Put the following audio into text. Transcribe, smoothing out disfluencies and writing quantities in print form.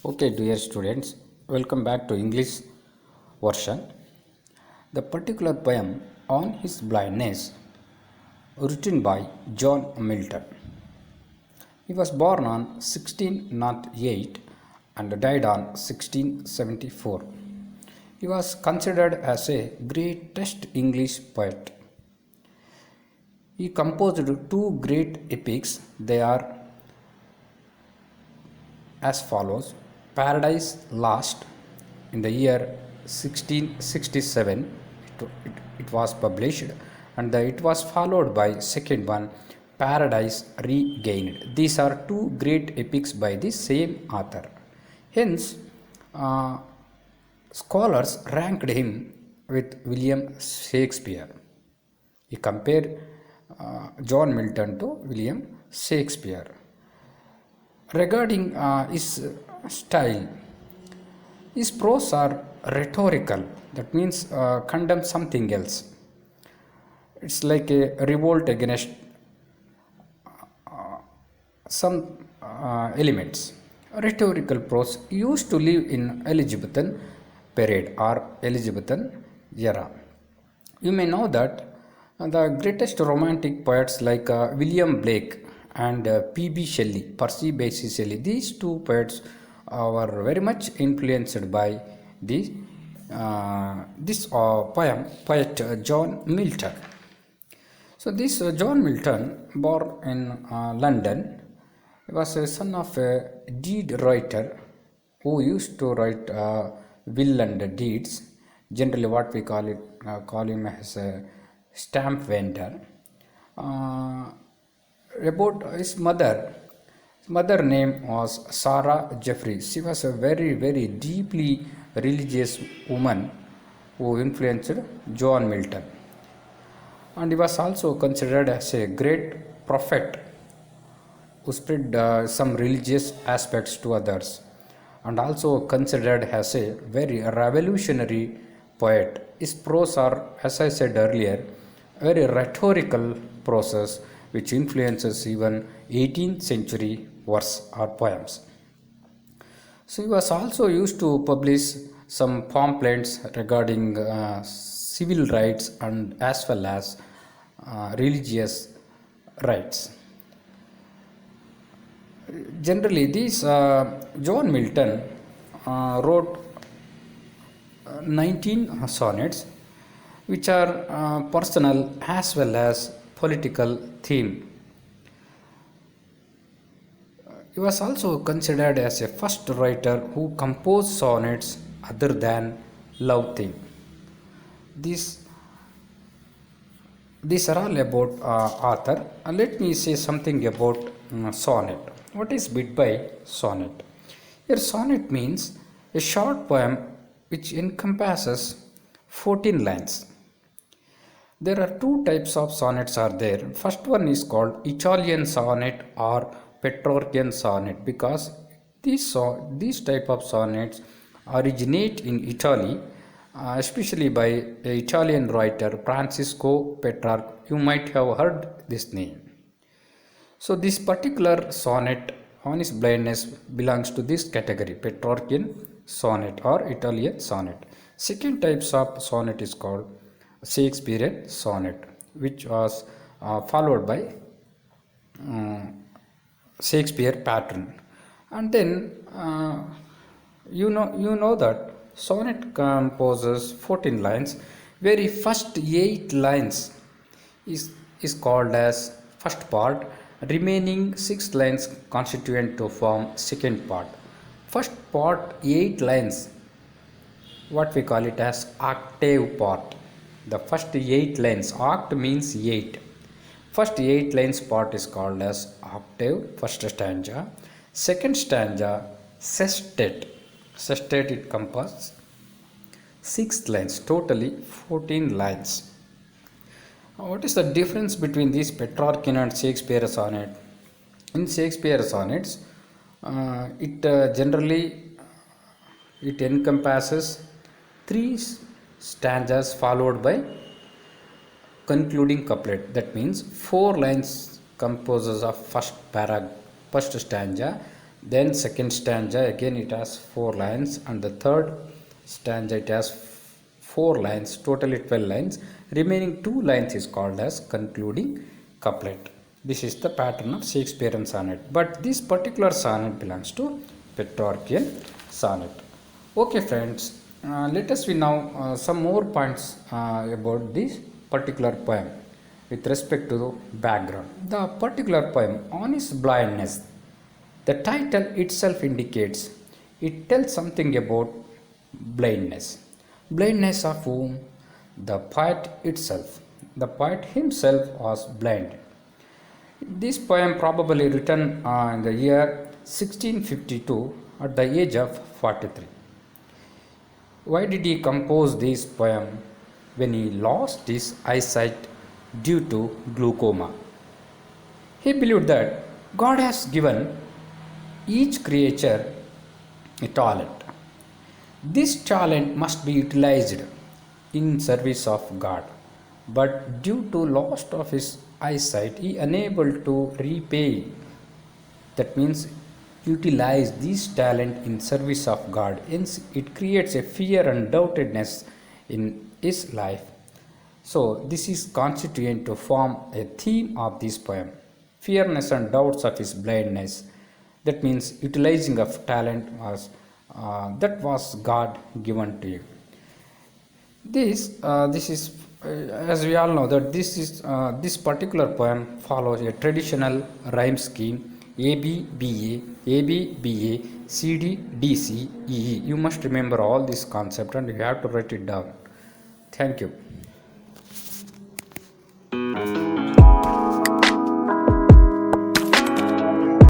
Okay, dear students, welcome back to English version. The particular poem on his blindness, written by John Milton. He was born on 1608 and died on 1674. He was considered as a greatest English poet. He composed two great epics. They are as follows: Paradise Lost in the year 1667 it was published, and it was followed by second one, Paradise Regained. These are two great epics by the same author. Hence, uh, scholars ranked him with William Shakespeare. He compared John Milton to William Shakespeare. Regarding his style, his prose are rhetorical, that means condemn something else. It's like a revolt against some elements. Rhetorical prose used to live in Elizabethan period or Elizabethan era. You may know that the greatest romantic poets like William Blake and P.B. Shelley, Percy Bysshe Shelley, these two poets were very much influenced by this poet John Milton. So this John Milton, born in London, was a son of a deed writer who used to write will and deeds. Generally, what we call him as a stamp vendor. About his mother name was Sarah Jeffries. She was a very deeply religious woman who influenced John Milton, and he was also considered as a great prophet who spread some religious aspects to others, and also considered as a very revolutionary poet. His prose are, as I said earlier, very rhetorical process which influences even 18th century verse or poems. So he was also used to publish some pamphlets regarding civil rights and as well as religious rights. Generally, these John Milton wrote 19 sonnets which are personal as well as political theme. He was also considered as a first writer who composed sonnets other than love theme. These are all about author. Let me say something about sonnet. What is meant by sonnet? Here, sonnet means a short poem which encompasses 14 lines. There are two types of sonnets are there. First one is called Italian sonnet or Petrarchan sonnet, because these type of sonnets originate in Italy, especially by an Italian writer Francisco Petrarch. You might have heard this name. So this particular sonnet on his blindness belongs to this category, Petrarchan sonnet or Italian sonnet. Second types of sonnet is called Shakespearean sonnet, which was followed by Shakespeare pattern. And then you know that sonnet composes 14 lines. Very first 8 lines is called as first part. Remaining 6 lines constituent to form second part. First part 8 lines, what we call it as octave part. The first 8 lines, oct means 8. First 8 lines part is called as octave, first stanza. Second stanza, sestet. Sestet it composes 6 lines, totally 14 lines. What is the difference between these Petrarchan and Shakespeare sonnet? In Shakespeare sonnets, it generally it encompasses 3 stanzas followed by concluding couplet. That means 4 lines composes of first stanza, Then second stanza again it has 4 lines, and the third stanza it has 4 lines, totally 12 lines. Remaining 2 lines is called as concluding couplet. This is the pattern of Shakespearean sonnet, but this particular sonnet belongs to Petrarchian sonnet. Okay friends, let us we now some more points about this particular poem with respect to the background. The particular poem on his blindness, the title itself indicates it tells something about blindness. Blindness of whom? The poet itself. The poet himself was blind. This poem probably written in the year 1652 at the age of 43. Why did he compose this poem when he lost his eyesight due to glaucoma? He believed that God has given each creature a talent. This talent must be utilized in service of God. But due to loss of his eyesight, he unable to repay. That means utilize this talent in service of God. Hence, it creates a fear and doubtedness in his life. So, this is constituent to form a theme of this poem. Fearness and doubts of his blindness. That means utilizing of talent was that was God given to you. This is as we all know that this particular poem follows a traditional rhyme scheme: A B B A, A B B A, C D D C E E. You must remember all this concept and you have to write it down. Thank you.